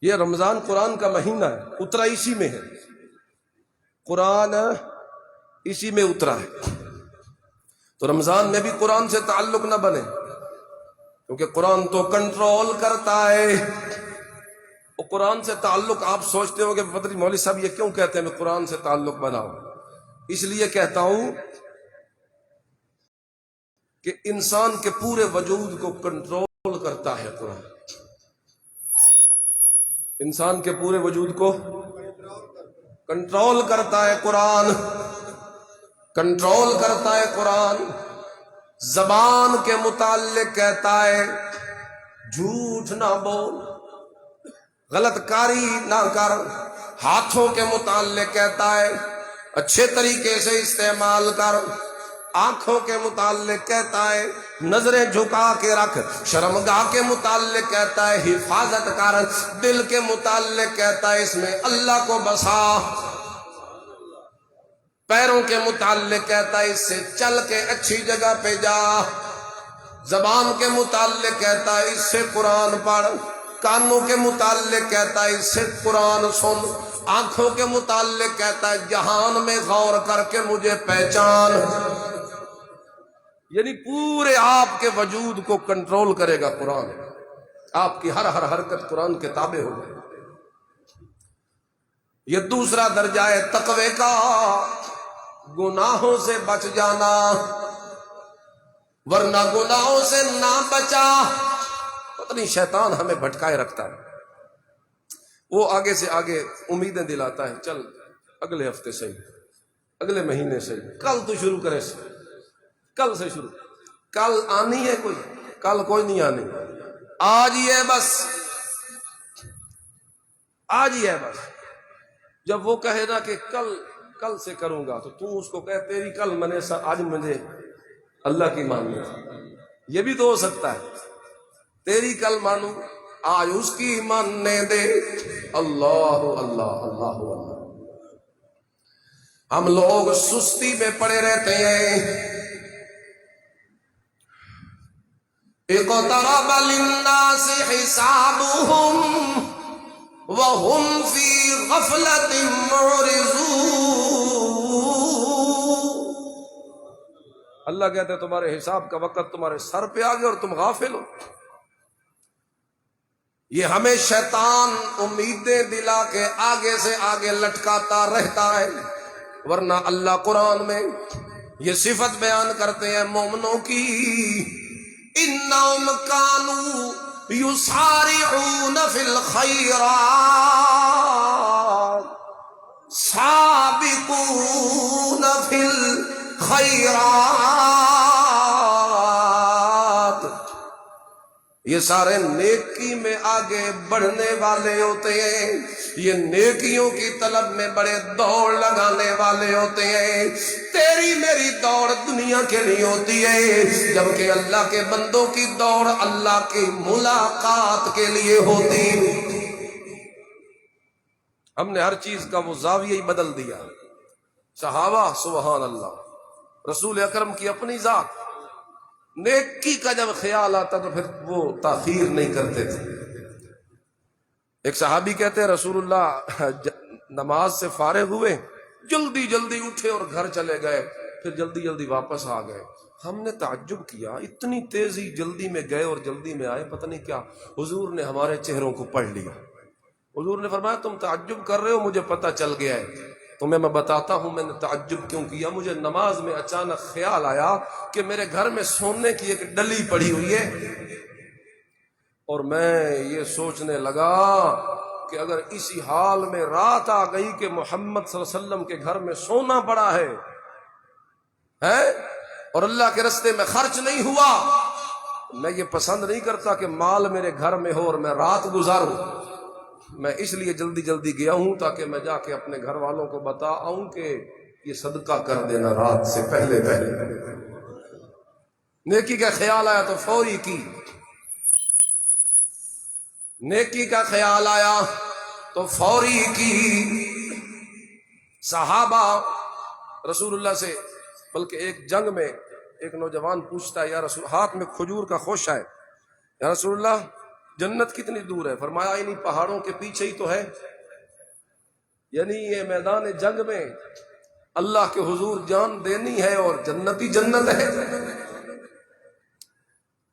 یہ رمضان قرآن کا مہینہ ہے، اترا اسی میں ہے، قرآن اسی میں اترا ہے، تو رمضان میں بھی قرآن سے تعلق نہ بنے، کیونکہ قرآن تو کنٹرول کرتا ہے۔ اور قرآن سے تعلق آپ سوچتے ہو کہ پتہ نہیں مولوی صاحب یہ کیوں کہتے ہیں میں قرآن سے تعلق بناؤں؟ اس لیے کہتا ہوں کہ انسان کے پورے وجود کو کنٹرول کرتا ہے قرآن، انسان کے پورے وجود کو کنٹرول کرتا ہے قرآن، کنٹرول کرتا ہے قرآن۔ زبان کے متعلق کہتا ہے جھوٹ نہ بول، غلط کاری نہ کر۔ ہاتھوں کے متعلق کہتا ہے اچھے طریقے سے استعمال کر۔ آنکھوں کے متعلق کہتا ہے نظریں جھکا کے رکھ۔ شرمگاہ کے متعلق کہتا ہے حفاظت کر۔ دل کے متعلق کہتا ہے اس میں اللہ کو بسا۔ پیروں کے متعلق کہتا ہے اس سے چل کے اچھی جگہ پہ جا۔ زبان کے متعلق کہتا ہے اس سے قرآن پڑھ۔ کانوں کے متعلق کہتا ہے اس سے قرآن سن۔ آنکھوں کے متعلق کہتا ہے جہان میں غور کر کے مجھے پہچان۔ یعنی پورے آپ کے وجود کو کنٹرول کرے گا قرآن، آپ کی ہر حرکت قرآن کے تابع ہو گئے۔ یہ دوسرا درجہ ہے تقوی کا، گناہوں سے بچ جانا، ورنہ گناہوں سے نہ بچا پتہ نہیں شیطان ہمیں بھٹکائے رکھتا ہے۔ وہ آگے سے آگے امیدیں دلاتا ہے، چل اگلے ہفتے سے، اگلے مہینے سے، کل تو شروع کرے، کل سے شروع، کل آنی ہے کوئی؟ کل کوئی نہیں آنی، آج ہی ہے بس، آج ہی ہے بس۔ جب وہ کہے نا کہ کل سے کروں گا، تو اس کو کہے تیری کل میں نے آج مجھے اللہ کی ماننی ہے۔ یہ بھی تو ہو سکتا ہے، تیری کل مانوں آج اس کی ماننے دے۔ اللہ اللہ اللہ اللہ۔ ہم لوگ سستی میں پڑے رہتے ہیں۔ اقترب للناس حسابهم وهم في غفلة معرضون۔ اللہ کہتے ہیں تمہارے حساب کا وقت تمہارے سر پہ آ گیا اور تم غافل ہو۔ یہ ہمیں شیطان امیدیں دلا کے آگے سے آگے لٹکاتا رہتا ہے، ورنہ اللہ قرآن میں یہ صفت بیان کرتے ہیں مومنوں کی، انہم کانوا یسارعون فی الخیرات سابقون فی الخیرات۔ یہ سارے نیکی میں آگے بڑھنے والے ہوتے ہیں، یہ نیکیوں کی طلب میں بڑے دوڑ لگانے والے ہوتے ہیں۔ تیری میری دوڑ دنیا کے لیے ہوتی ہے، جبکہ اللہ کے بندوں کی دوڑ اللہ کی ملاقات کے لیے ہوتی۔ ہم نے ہر چیز کا وہ زاویہ ہی بدل دیا۔ صحابہ سبحان اللہ، رسول اکرم کی اپنی ذات، نیکی کا جب خیال آتا تو پھر وہ تاخیر نہیں کرتے تھے۔ ایک صحابی کہتے ہیں رسول اللہ نماز سے فارغ ہوئے، جلدی جلدی اٹھے اور گھر چلے گئے، پھر جلدی جلدی واپس آ گئے۔ ہم نے تعجب کیا، اتنی تیزی، جلدی میں گئے اور جلدی میں آئے، پتہ نہیں کیا۔ حضور نے ہمارے چہروں کو پڑھ لیا۔ حضور نے فرمایا تم تعجب کر رہے ہو، مجھے پتہ چل گیا ہے، تمہیں میں بتاتا ہوں میں نے تعجب کیوں کیا۔ مجھے نماز میں اچانک خیال آیا کہ میرے گھر میں سونے کی ایک ڈلی پڑی ہوئی ہے، اور میں یہ سوچنے لگا کہ اگر اسی حال میں رات آ گئی کہ محمد صلی اللہ علیہ وسلم کے گھر میں سونا پڑا ہے اور اللہ کے راستے میں خرچ نہیں ہوا، میں یہ پسند نہیں کرتا کہ مال میرے گھر میں ہو اور میں رات گزاروں. میں اس لیے جلدی جلدی گیا ہوں تاکہ میں جا کے اپنے گھر والوں کو بتا آؤں کہ یہ صدقہ کر دینا رات سے پہلے پہلے. نیکی کا خیال آیا تو فوری کی، نیکی کا خیال آیا تو فوری کی. صحابہ رسول اللہ سے، بلکہ ایک جنگ میں ایک نوجوان پوچھتا ہے یا رسول، ہاتھ میں کھجور کا خوشہ ہے، یا رسول اللہ جنت کتنی دور ہے؟ فرمایا انہی پہاڑوں کے پیچھے ہی تو ہے. یعنی یہ میدان جنگ میں اللہ کے حضور جان دینی ہے اور جنت ہی جنت ہے.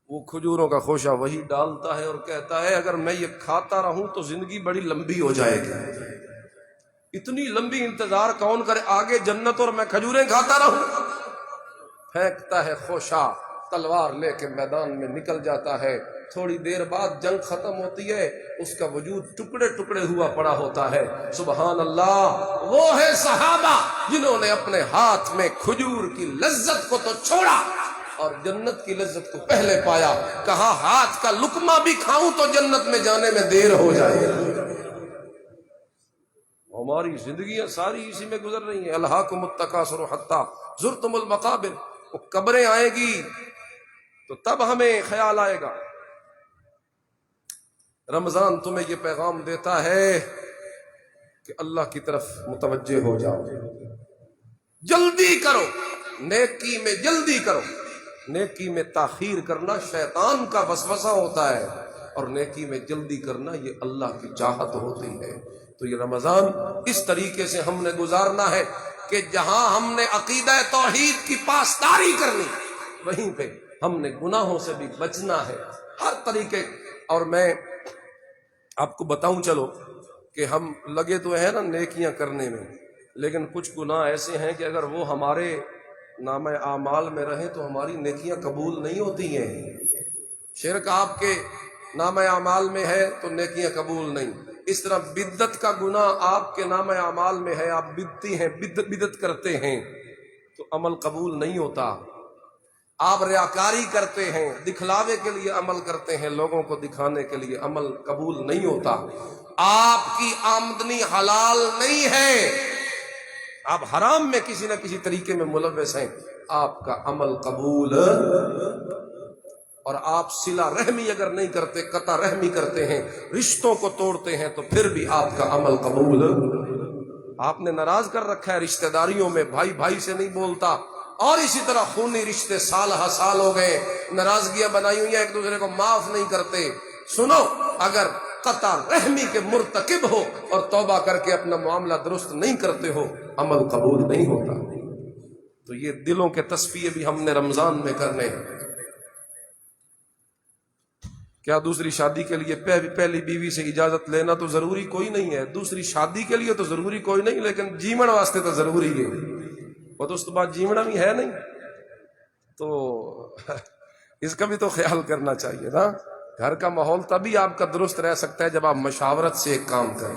وہ کھجوروں کا خوشہ وہی ڈالتا ہے اور کہتا ہے اگر میں یہ کھاتا رہوں تو زندگی بڑی لمبی ہو جائے گی. اتنی لمبی انتظار کون کرے، آگے جنت اور میں کھجوریں کھاتا رہوں. پھینکتا ہے خوشہ، تلوار لے کے میدان میں نکل جاتا ہے. تھوڑی دیر بعد جنگ ختم ہوتی ہے، اس کا وجود ٹکڑے ٹکڑے ہوا پڑا ہوتا ہے. سبحان اللہ، وہ ہے صحابہ جنہوں نے اپنے ہاتھ میں کھجور کی لذت کو تو چھوڑا اور جنت کی لذت کو پہلے پایا. کہا ہاتھ کا لقمہ بھی کھاؤں تو جنت میں جانے میں دیر ہو جائے. ہماری زندگیاں ساری اسی میں گزر رہی ہیں. الہاکم التکاثر حتی زرتم المقابر. وہ قبریں آئے گی تو تب ہمیں خیال آئے گا. رمضان تمہیں یہ پیغام دیتا ہے کہ اللہ کی طرف متوجہ ہو جاؤ، جلدی کرو، نیکی میں جلدی کرو. نیکی میں تاخیر کرنا شیطان کا وسوسہ ہوتا ہے اور نیکی میں جلدی کرنا یہ اللہ کی چاہت ہوتی ہے. تو یہ رمضان اس طریقے سے ہم نے گزارنا ہے کہ جہاں ہم نے عقیدہ توحید کی پاسداری کرنی، وہیں پہ ہم نے گناہوں سے بھی بچنا ہے ہر طریقے. اور میں آپ کو بتاؤں چلو کہ ہم لگے تو ہیں نا نیکیاں کرنے میں، لیکن کچھ گناہ ایسے ہیں کہ اگر وہ ہمارے نامہ اعمال میں رہیں تو ہماری نیکیاں قبول نہیں ہوتی ہیں. شرک آپ کے نامہ اعمال میں ہے تو نیکیاں قبول نہیں. اس طرح بدعت کا گناہ آپ کے نامہ اعمال میں ہے، آپ بدعتی ہیں، بدعت کرتے ہیں تو عمل قبول نہیں ہوتا. آپ ریاکاری کرتے ہیں، دکھلاوے کے لیے عمل کرتے ہیں، لوگوں کو دکھانے کے لیے عمل قبول نہیں ہوتا. آپ کی آمدنی حلال نہیں ہے، آپ حرام میں کسی نہ کسی طریقے میں ملوث ہیں، آپ کا عمل قبول. اور آپ صلہ رحمی اگر نہیں کرتے، قطع رحمی کرتے ہیں، رشتوں کو توڑتے ہیں تو پھر بھی آپ کا عمل قبول. آپ نے ناراض کر رکھا ہے رشتہ داریوں میں، بھائی بھائی سے نہیں بولتا، اور اسی طرح خونی رشتے سال ہا سال ہو گئے، ناراضگیاں بنائی ہوئی ہیں، ایک دوسرے کو معاف نہیں کرتے. سنو، اگر قطع رحمی کے مرتکب ہو اور توبہ کر کے اپنا معاملہ درست نہیں کرتے ہو، عمل قبول نہیں ہوتا. تو یہ دلوں کے تصفیے بھی ہم نے رمضان میں کرنے ہیں. کیا دوسری شادی کے لیے پہلی بیوی سے اجازت لینا تو ضروری کوئی نہیں ہے؟ دوسری شادی کے لیے تو ضروری کوئی نہیں، لیکن جیمن واسطے تو ضروری ہے. وہ تو اس کے بعد جیمنا بھی ہے نہیں، تو اس کا بھی تو خیال کرنا چاہیے نا. گھر کا ماحول تبھی آپ کا درست رہ سکتا ہے جب آپ مشاورت سے ایک کام کریں،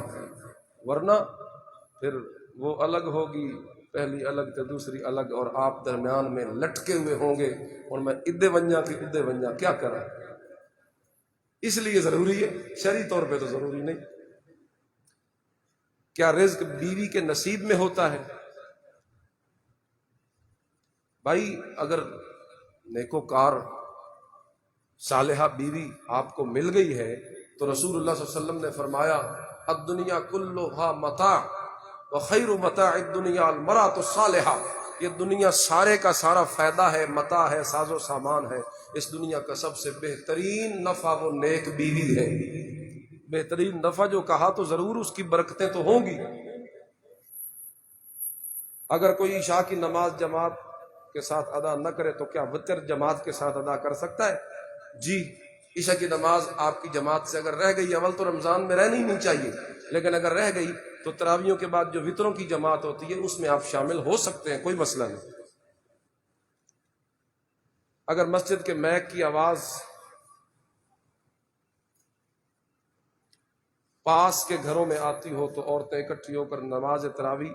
ورنہ پھر وہ الگ ہوگی، پہلی الگ تو دوسری الگ، اور آپ درمیان میں لٹکے ہوئے ہوں گے اور میں ادے ونجا کہ ادے ونجا کیا کریں. اس لیے ضروری ہے، شرعی طور پہ تو ضروری نہیں. کیا رزق بیوی کے نصیب میں ہوتا ہے؟ بھائی اگر نیکوکار صالحہ بیوی آپ کو مل گئی ہے تو رسول اللہ صلی اللہ علیہ وسلم نے فرمایا الدنیا کلھا متاع وخیر متاع الدنیا المرأۃ الصالحہ. یہ دنیا سارے کا سارا فائدہ ہے، متاع ہے، ساز و سامان ہے. اس دنیا کا سب سے بہترین نفع وہ نیک بیوی ہے. بہترین نفع جو کہا تو ضرور اس کی برکتیں تو ہوں گی. اگر کوئی عشاء کی نماز جماعت کے ساتھ ادا نہ کرے تو کیا وتر جماعت کے ساتھ ادا کر سکتا ہے؟ جی، عشاء کی نماز آپ کی جماعت سے اگر رہ گئی، اول تو رمضان میں رہنی نہیں چاہیے، لیکن اگر رہ گئی تو تراویحوں کے بعد جو وتروں کی جماعت ہوتی ہے اس میں آپ شامل ہو سکتے ہیں، کوئی مسئلہ نہیں. اگر مسجد کے میک کی آواز پاس کے گھروں میں آتی ہو تو عورتیں اکٹھی ہو کر نماز تراویح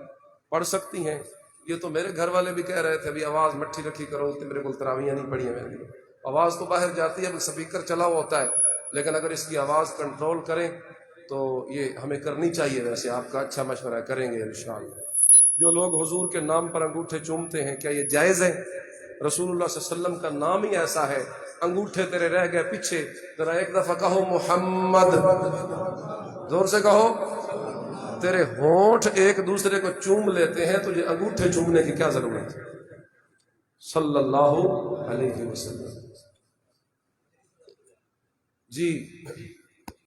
پڑھ سکتی ہیں. یہ تو میرے گھر والے بھی کہہ رہے تھے ابھی آواز مٹھی رکھی کرو کہ میرے کو تراویحیں نہیں پڑھی ہیں میں نے. آواز تو باہر جاتی ہے، اب سپیکر چلا ہوا ہوتا ہے، لیکن اگر اس کی آواز کنٹرول کریں تو یہ ہمیں کرنی چاہیے. ویسے آپ کا اچھا مشورہ ہے، کریں گے انشاءاللہ. جو لوگ حضور کے نام پر انگوٹھے چومتے ہیں، کیا یہ جائز ہے؟ رسول اللہ صلی اللہ علیہ وسلم کا نام ہی ایسا ہے. انگوٹھے تیرے رہ گئے پیچھے، ذرا ایک دفعہ کہو محمد، زور سے کہو. تیرے ہونٹ ایک دوسرے کو چوم لیتے ہیں، تجھے انگوٹھے چومنے کی کیا ضرورت ہے؟ صلی اللہ علیہ وسلم. جی